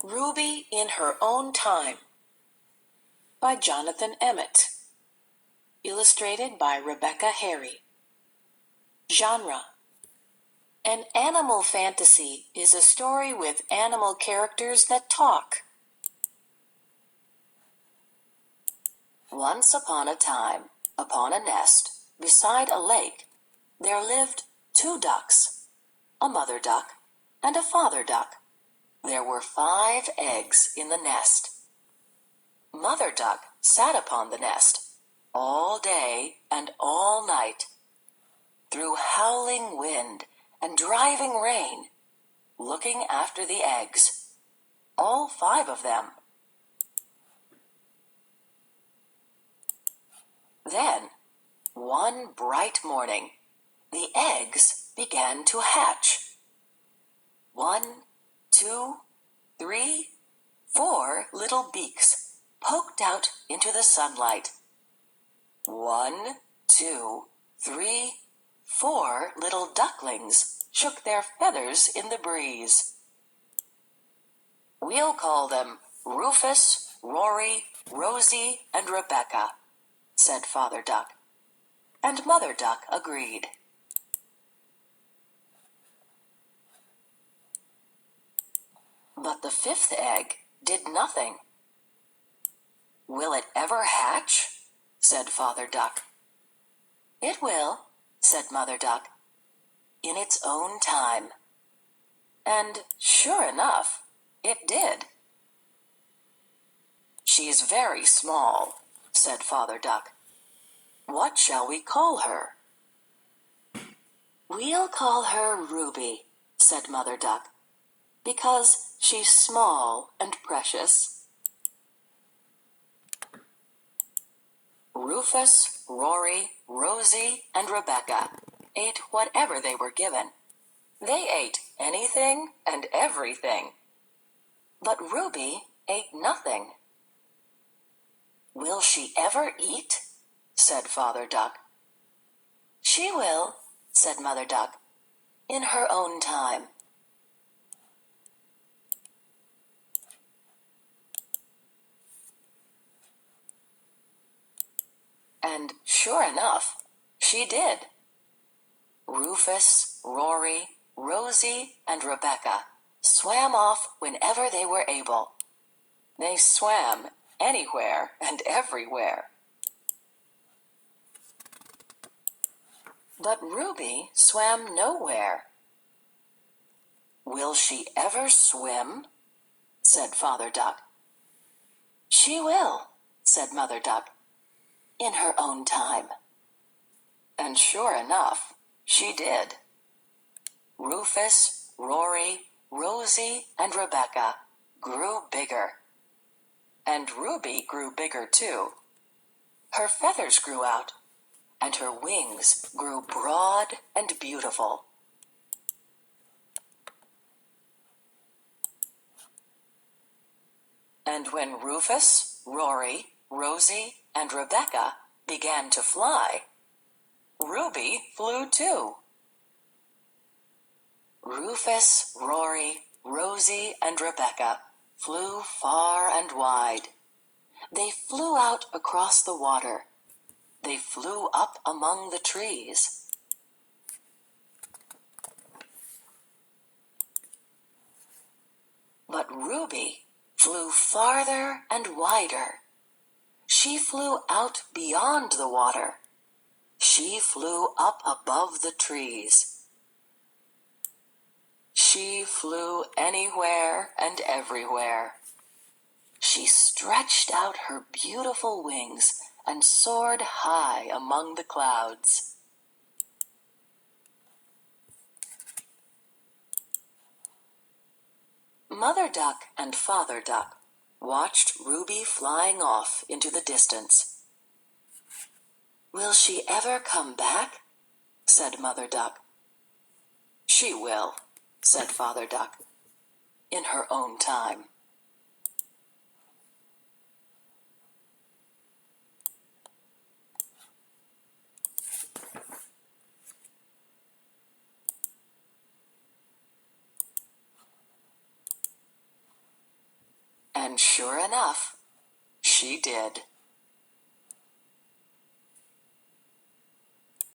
Ruby in Her Own Time by Jonathan Emmett. Illustrated by Rebecca Harry. Genre: an animal fantasy is a story with animal characters that talk. Once upon a time, upon a nest, beside a lake, there lived 2 ducks, a mother duck and a father duck. There were 5 eggs in the nest. Mother duck sat upon the nest all day and all night, through howling wind and driving rain, looking after the eggs, all 5 of them. Then, one bright morning, the eggs began to hatch. 1, 2, 3, 4 little beaks poked out into the sunlight. 1, 2, 3, 4 little ducklings shook their feathers in the breeze. "We'll call them Rufus, Rory, Rosie, and Rebecca," said Father Duck. And Mother Duck agreed. But the 5th egg did nothing. "Will it ever hatch?" said Father Duck. "It will," said Mother Duck, "in its own time." And sure enough, it did. "She's very small," said Father Duck. "What shall we call her?" "We'll call her Ruby," said Mother Duck, "because she's small and precious." Rufus, Rory, Rosie, and Rebecca ate whatever they were given. They ate anything and everything. But Ruby ate nothing. "Will she ever eat?" said Father Duck. "She will," said Mother Duck, "in her own time." And sure enough, she did. Rufus, Rory, Rosie, and Rebecca swam off whenever they were able. They swam anywhere and everywhere. But Ruby swam nowhere. "Will she ever swim?" said Father Duck. "She will," said Mother Duck, "in her own time." And sure enough, she did. Rufus, Rory, Rosie, and Rebecca grew bigger. And Ruby grew bigger too. Her feathers grew out, and her wings grew broad and beautiful. And when Rufus, Rory, Rosie, and Rebecca began to fly, Ruby flew too. Rufus, Rory, Rosie, and Rebecca flew far and wide. They flew out across the water. They flew up among the trees. But Ruby flew farther and wider. She flew out beyond the water. She flew up above the trees. She flew anywhere and everywhere. She stretched out her beautiful wings and soared high among the clouds. Mother Duck and Father Duck watched Ruby flying off into the distance. "Will she ever come back?" said Mother Duck. "She will," said Father Duck, "in her own time." Sure enough, she did.